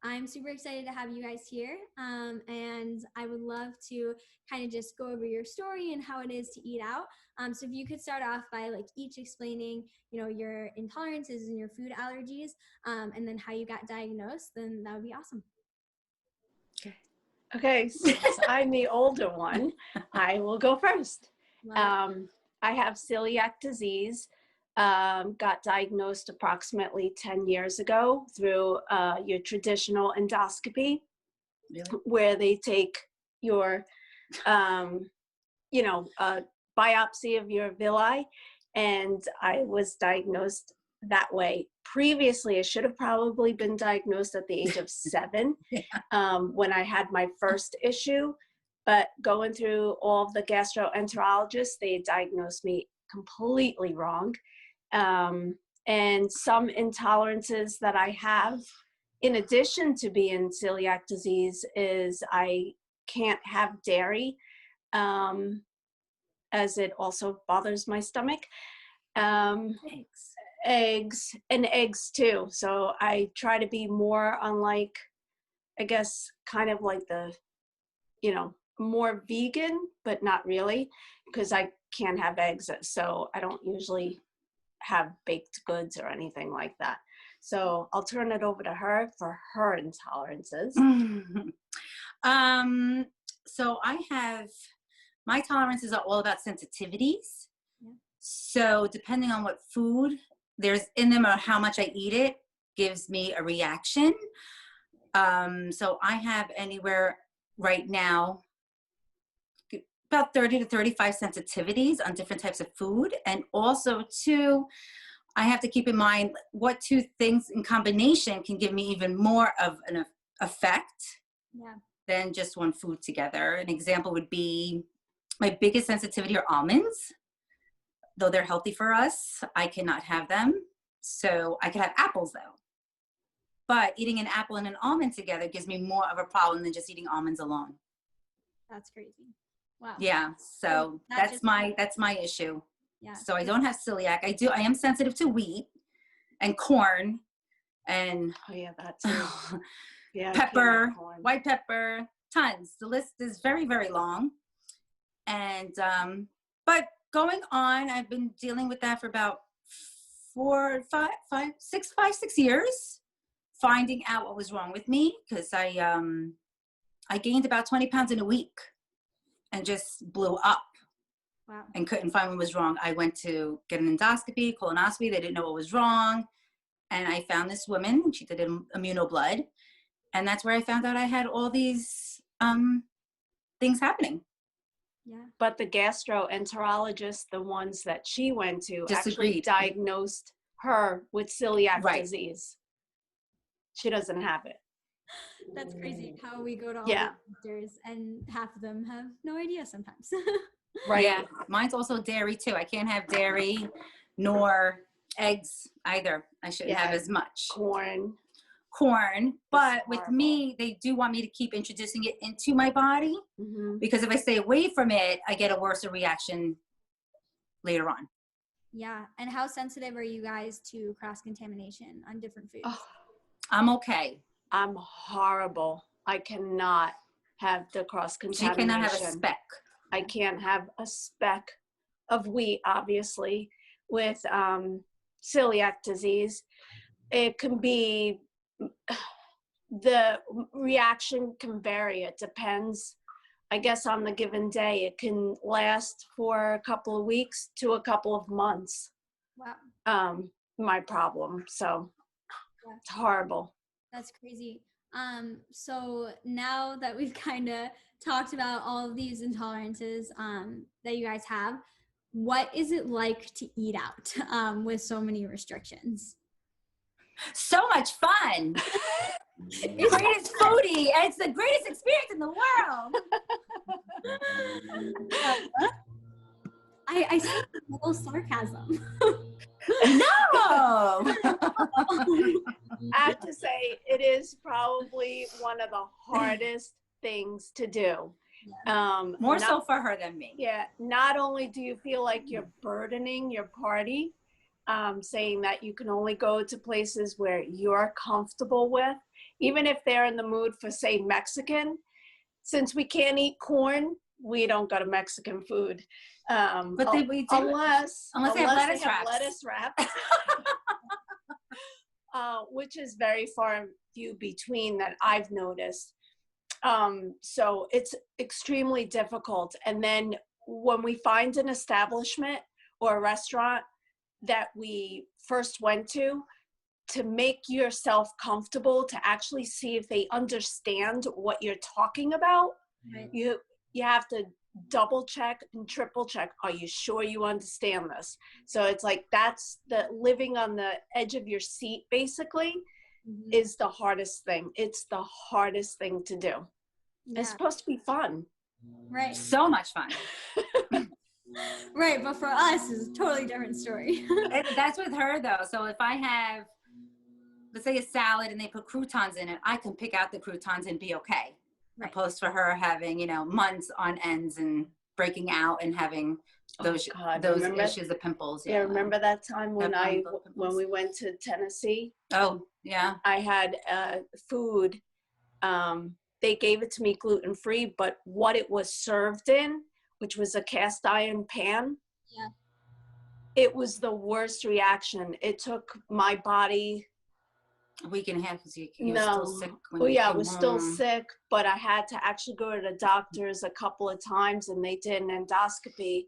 I'm super excited to have you guys here. And I would love to kind of just go over your story and how it is to eat out. So if you could start off by like each explaining, your intolerances and your food allergies, and then how you got diagnosed, then that would be awesome. Okay, since I'm the older one, I will go first. I have celiac disease. Got diagnosed approximately 10 years ago through your traditional endoscopy, where they take your, biopsy of your villi, and I was diagnosed that way. Previously, I should have probably been diagnosed at the age of 7 when I had my first issue, but going through all of the gastroenterologists, they diagnosed me completely wrong. And some intolerances that I have, in addition to being celiac disease, is I can't have dairy, as it also bothers my stomach. Eggs too. So I try to be more on, like, I guess kind of like the, more vegan, but not really, because I can't have eggs. So I don't usually have baked goods or anything like that. So I'll turn it over to her for her intolerances. So my tolerances are all about sensitivities. Yeah. So depending on what food there's in them or how much I eat it gives me a reaction. So I have anywhere right now about 30 to 35 sensitivities on different types of food. And also too, I have to keep in mind what two things in combination can give me even more of an effect than just one food together. An example would be my biggest sensitivity are almonds. Though they're healthy for us, I cannot have them. So I can have apples though. But eating an apple and an almond together gives me more of a problem than just eating almonds alone. That's crazy. Wow. Yeah, so that's my issue. Yeah. So I don't have celiac. I am sensitive to wheat and corn and that too. Pepper, white pepper, tons. The list is very, very long. And but going on, I've been dealing with that for about 6 years, finding out what was wrong with me, because I gained about 20 pounds in a week and just blew up. Wow. And couldn't find what was wrong. I went to get an endoscopy, colonoscopy. They didn't know what was wrong. And I found this woman. She did an immunoblood. And that's where I found out I had all these things happening. Yeah. But the gastroenterologist, the ones that she went to, Disagreed. Actually diagnosed her with celiac disease. She doesn't have it. That's crazy how we go to all the doctors and half of them have no idea sometimes. Right. Yeah. Mine's also dairy too. I can't have dairy nor eggs either. I shouldn't have as much. Corn. But with me, they do want me to keep introducing it into my body, because if I stay away from it, I get a worse reaction later on. Yeah. And how sensitive are you guys to cross-contamination on different foods? Oh, I'm okay. I'm horrible. I cannot have the cross-contamination. She cannot have a speck. I can't have a speck of wheat, obviously, with celiac disease. It can be, the reaction can vary. It depends, I guess, on the given day. It can last for a couple of weeks to a couple of months. Wow. My problem. So it's horrible. That's crazy. So now that we've kind of talked about all of these intolerances that you guys have, what is it like to eat out with so many restrictions? So much fun. The greatest foodie, and it's the greatest experience in the world. I see a little sarcasm. No. I have to say, it is probably one of the hardest things to do. More so for her than me. Yeah. Not only do you feel like you're burdening your party, saying that you can only go to places where you're comfortable with, even if they're in the mood for, say, Mexican, since we can't eat corn, we don't go to Mexican food. But we do, unless they have lettuce they have wraps. lettuce wraps. Which is very far and few between that I've noticed. So it's extremely difficult. And then when we find an establishment or a restaurant that we first went to make yourself comfortable, to actually see if they understand what you're talking about, Right. you have to double check and triple check. Are you sure you understand this? So it's like, that's the living on the edge of your seat, basically, is the hardest thing. It's the hardest thing to do. Yeah. It's supposed to be fun. Right. So much fun. Right. But for us, it's a totally different story. That's with her though. So if I have, let's say, a salad and they put croutons in it, I can pick out the croutons and be okay. Right. Opposed for her having, months on ends and breaking out and having those issues, the pimples. Yeah, remember that time when when we went to Tennessee? Oh, yeah. I had food. They gave it to me gluten-free, but what it was served in, which was a cast iron pan, it was the worst reaction. It took my body a week and a half because you were still sick. I was still sick, but I had to actually go to the doctors a couple of times, and they did an endoscopy.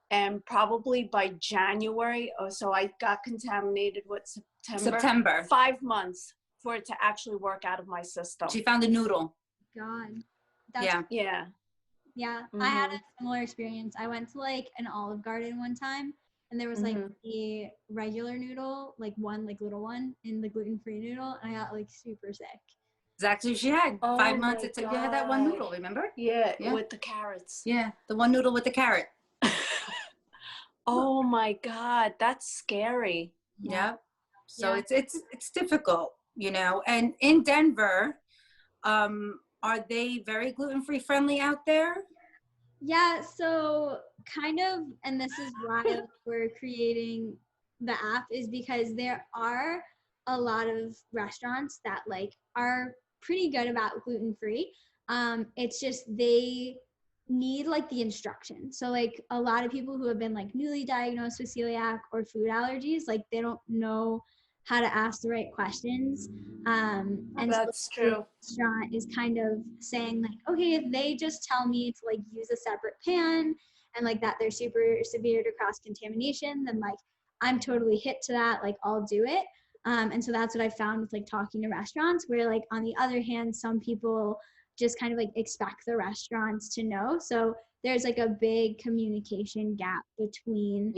And probably by January or so, I got contaminated with September. 5 months for it to actually work out of my system. She found a noodle. God. Yeah. I had a similar experience. I went to like an Olive Garden one time, and there was like a regular noodle, like one like little one, and the gluten-free noodle, and I got like super sick. Exactly what she had. 5 months it took. You had that one noodle, remember? Yeah, with the carrots. Yeah, the one noodle with the carrot. Oh my God, that's scary. Yeah. So it's difficult, And in Denver, are they very gluten-free friendly out there? Yeah, so kind of, and this is why we're creating the app, is because there are a lot of restaurants that like are pretty good about gluten-free. It's just they need like the instruction. So like a lot of people who have been like newly diagnosed with celiac or food allergies, like they don't know how to ask the right questions. And that's so true. The restaurant is kind of saying like, okay, if they just tell me to like use a separate pan and like that they're super severe to cross contamination, then like I'm totally hit to that, like I'll do it. And so that's what I found with like talking to restaurants, where like on the other hand, some people just kind of like expect the restaurants to know. So there's like a big communication gap between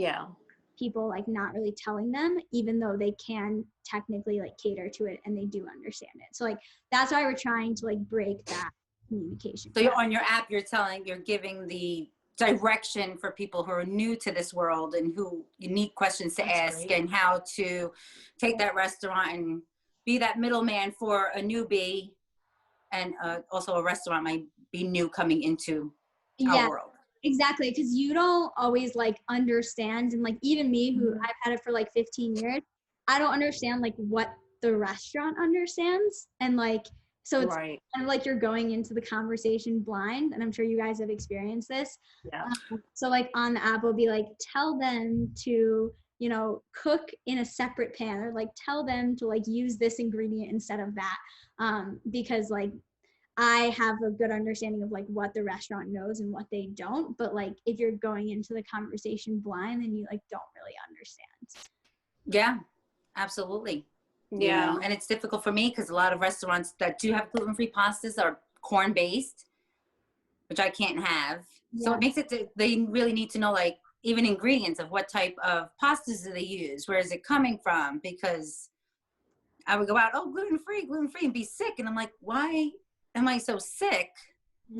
people like not really telling them, even though they can technically like cater to it and they do understand it. So like that's why we're trying to like break that communication. So on your app, you're giving the direction for people who are new to this world and who you need questions to ask, and how to take that restaurant and be that middleman for a newbie, and also a restaurant might be new coming into our world. Exactly, because you don't always like understand, and like even me, who I've had it for like 15 years, I don't understand like what the restaurant understands, and like so it's kind of like you're going into the conversation blind, and I'm sure you guys have experienced this. So like on the app, will be like tell them to cook in a separate pan, or like tell them to like use this ingredient instead of that, because like I have a good understanding of like what the restaurant knows and what they don't. But like if you're going into the conversation blind, then you like don't really understand. Yeah, absolutely. Yeah. And it's difficult for me because a lot of restaurants that do have gluten-free pastas are corn-based, which I can't have. So it makes it, they really need to know like even ingredients of what type of pastas do they use? Where is it coming from? Because I would go out, gluten-free, and be sick. And I'm like, why am I so sick?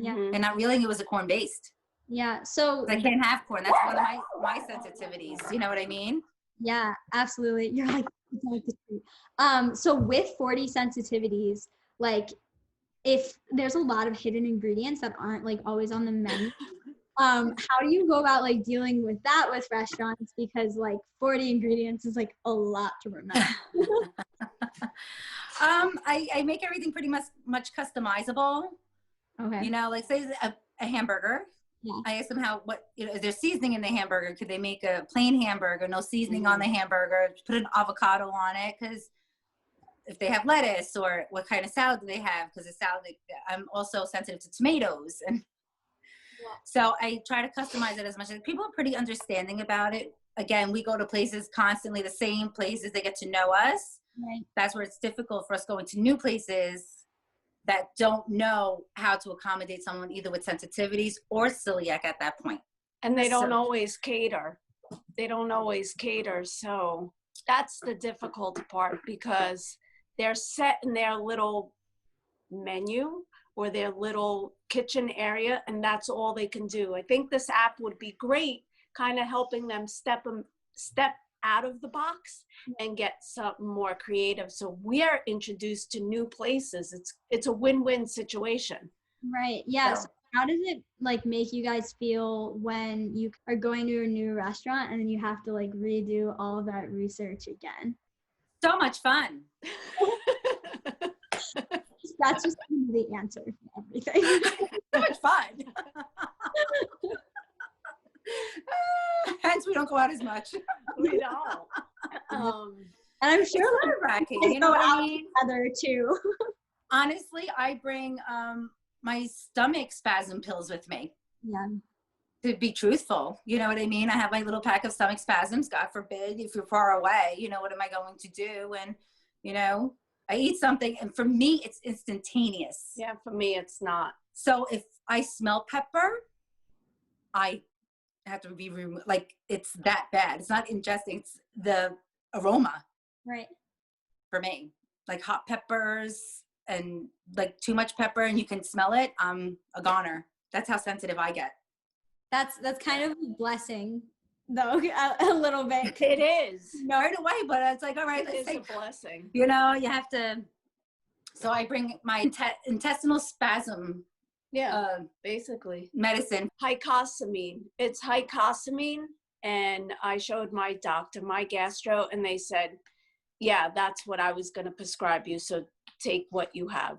And not realizing it was a corn-based. So I can't have corn. That's one of my sensitivities. You know what I mean? Yeah, absolutely. You're like, so with 40 sensitivities, like if there's a lot of hidden ingredients that aren't like always on the menu, how do you go about like dealing with that with restaurants? Because like 40 ingredients is like a lot to remember. I make everything pretty much customizable. Okay. You know, like say a hamburger. Yeah. I asked them is there seasoning in the hamburger? Could they make a plain hamburger, no seasoning on the hamburger, put an avocado on it? Because if they have lettuce, or what kind of salad do they have? Because the salad, I'm also sensitive to tomatoes. And so I try to customize it as much as people are pretty understanding about it. Again, we go to places constantly, the same places, they get to know us. Right. That's where it's difficult for us going to new places that don't know how to accommodate someone either with sensitivities or celiac at that point. And they don't always cater. They don't always cater. So that's the difficult part, because they're set in their little menu or their little kitchen area, and that's all they can do. I think this app would be great, kind of helping them step out of the box and get something more creative. So we are introduced to new places. It's a win-win situation. Right. Yes. So how does it like make you guys feel when you are going to a new restaurant and then you have to like redo all of that research again? So much fun. That's just the answer for everything. So much fun. Hence, we don't go out as much. We don't. And I'm sure it's nerve-wracking. You know what I mean? Together too. Honestly, I bring my stomach spasm pills with me. Yeah. To be truthful, you know what I mean? I have my little pack of stomach spasms. God forbid, if you're far away, you know, what am I going to do? And, you know, I eat something, and for me, it's instantaneous. Yeah, for me, it's not. So if I smell pepper, I have to be like, it's that bad. It's not ingesting, it's the aroma. Right. For me, like hot peppers and like too much pepper and you can smell it, I'm a goner. That's how sensitive I get. That's kind of a blessing, though, a little bit. It is. No, right away, but it's like, all right, it's a blessing. You know, you have to. So I bring my intestinal spasm. Yeah, basically. Medicine. Hycosamine. It's hycosamine. And I showed my doctor my gastro, and they said, yeah, that's what I was going to prescribe you. So take what you have.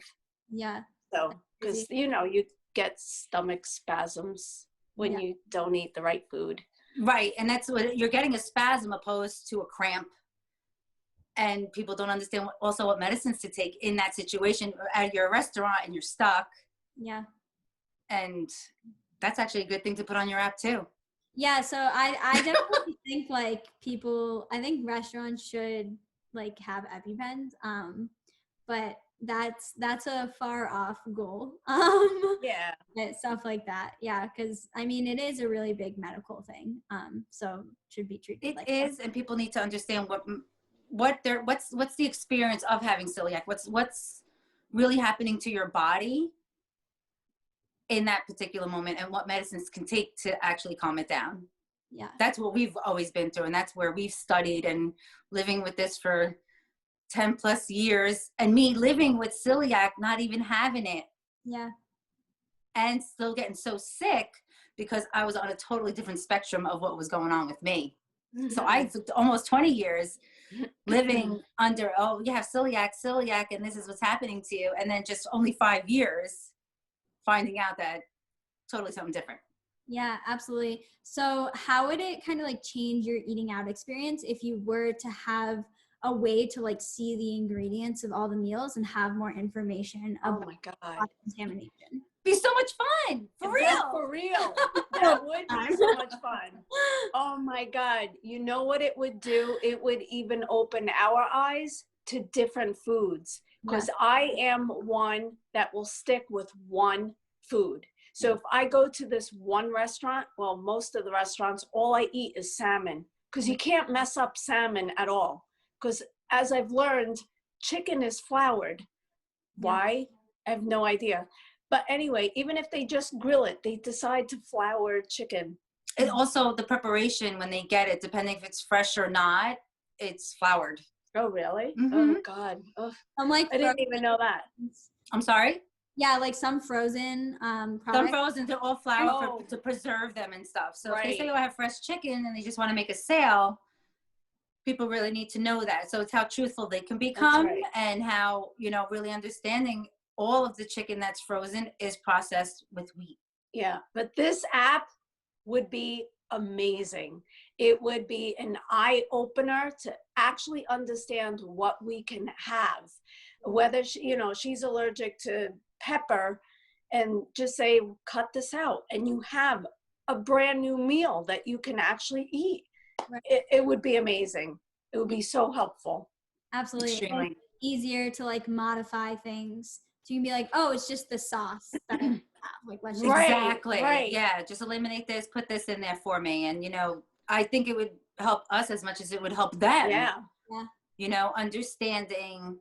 Yeah. So, because, you know, you get stomach spasms when you don't eat the right food. Right. And that's what you're getting, a spasm opposed to a cramp. And people don't understand also what medicines to take in that situation. At your restaurant and you're stuck. Yeah. And that's actually a good thing to put on your app too. Yeah. So I definitely think like I think restaurants should like have EpiPens. But that's a far off goal. Yeah. Stuff like that. Yeah. Cause I mean, it is a really big medical thing. So should be treated it like is, and people need to understand what's the experience of having celiac, what's really happening to your body in that particular moment, and what medicines can take to actually calm it down. Yeah. That's what we've always been through, and that's where we've studied and living with this for 10 plus years, and me living with celiac, not even having it. Yeah. And still getting so sick because I was on a totally different spectrum of what was going on with me. So I took almost 20 years living under, oh, you have celiac, and this is what's happening to you. And then just only 5 years finding out that totally something different. Yeah, absolutely. So how would it kind of like change your eating out experience if you were to have a way to like see the ingredients of all the meals and have more information about contamination? Be so much fun. For real. That would be so much fun. Oh my God. You know what it would do? It would even open our eyes to different foods, because I am one that will stick with one food. So if I go to this one restaurant, well, most of the restaurants, all I eat is salmon, because you can't mess up salmon at all. Because as I've learned, chicken is floured. Why? I have no idea. But anyway, even if they just grill it, they decide to flour chicken. And also the preparation when they get it, depending if it's fresh or not, it's floured. Oh, really? Mm-hmm. Oh, God. Oh, I'm like, I didn't even know that. I'm sorry? Yeah, like some frozen products. Some frozen, they're all flour to preserve them and stuff. So if they say, oh, I have fresh chicken and they just want to make a sale, people really need to know that. So it's how truthful they can become, right. and how, really understanding all of the chicken that's frozen is processed with wheat. Yeah, but this app would be amazing. It would be an eye opener to actually understand what we can have. Whether she's allergic to pepper, and just say, cut this out, and you have a brand new meal that you can actually eat. Right. It would be amazing. It would be so helpful. Absolutely. Extremely. It's easier to like modify things. So you can be like, oh, it's just the sauce that I have. Like, let's just Right, exactly. right. Yeah. Just eliminate this, put this in there for me. And, I think it would help us as much as it would help them. Yeah. Understanding,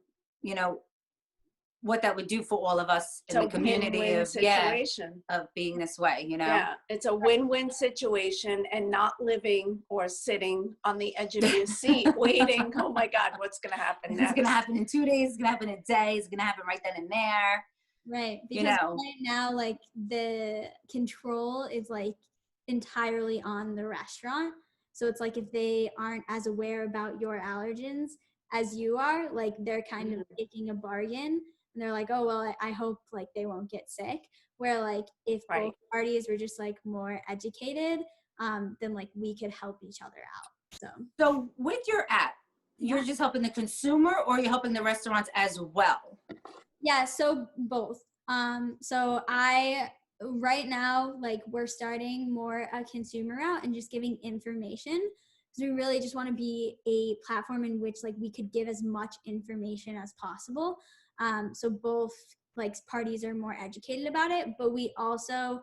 what that would do for all of us in the community win-win situation. Of being this way, Yeah, it's a win-win situation, and not living or sitting on the edge of your seat waiting, oh my God, what's going to happen next? It's going to happen in 2 days. It's going to happen in a day. It's going to happen right then and there. Right. Because right now, like, the control is like entirely on the restaurant. So it's like if they aren't as aware about your allergens as you are, like they're kind of taking a bargain, and they're like, oh, well, I hope like they won't get sick. Where like if both parties were just like more educated, then like we could help each other out. So with your app, you're just helping the consumer, or you're helping the restaurants as well? Yeah, so both. So right now, like we're starting more a consumer route and just giving information, because we really just want to be a platform in which like we could give as much information as possible. So both like parties are more educated about it, but we also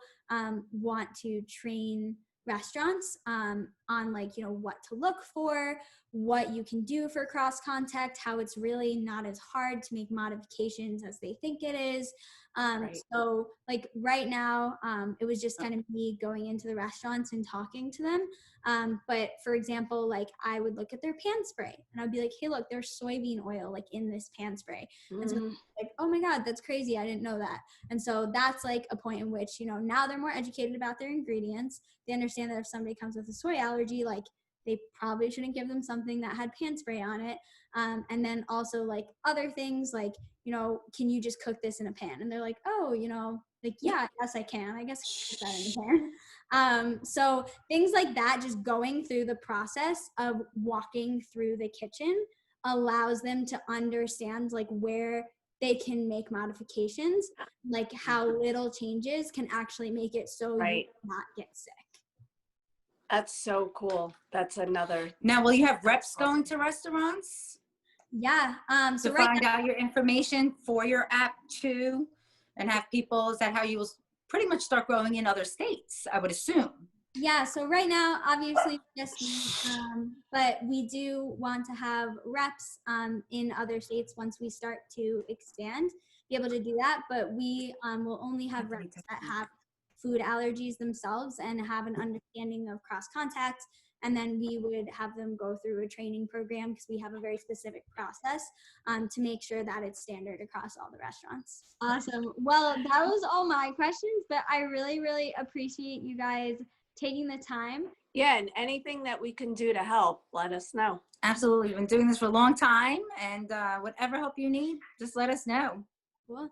want to train restaurants on like, what to look for, what you can do for cross contact, how it's really not as hard to make modifications as they think it is. So like right now, it was just kind of me going into the restaurants and talking to them. But for example, like I would look at their pan spray and I'd be like, hey, look, there's soybean oil like in this pan spray. And so like, oh my God, that's crazy. I didn't know that. And so that's like a point in which, now they're more educated about their ingredients. They understand that if somebody comes with a soy allergy, like they probably shouldn't give them something that had pan spray on it. And then also like other things like, can you just cook this in a pan? And they're like, oh, like, yeah, yes, I can. I guess I can cook that in a pan. So things like that, just going through the process of walking through the kitchen allows them to understand like where they can make modifications, like how little changes can actually make it so you not get sick. That's so cool. That's another. Now, will you have reps going to restaurants? Yeah. So to find out your information for your app too, and have people, is that how you will pretty much start growing in other states, I would assume? Yeah, so right now, obviously, just me, but we do want to have reps in other states once we start to expand, be able to do that. But we will only have reps that have food allergies themselves and have an understanding of cross contact. And then we would have them go through a training program, because we have a very specific process to make sure that it's standard across all the restaurants. Awesome. Well, that was all my questions, but I really, really appreciate you guys taking the time. Yeah, and anything that we can do to help, let us know. Absolutely. We've been doing this for a long time, and whatever help you need, just let us know. Cool.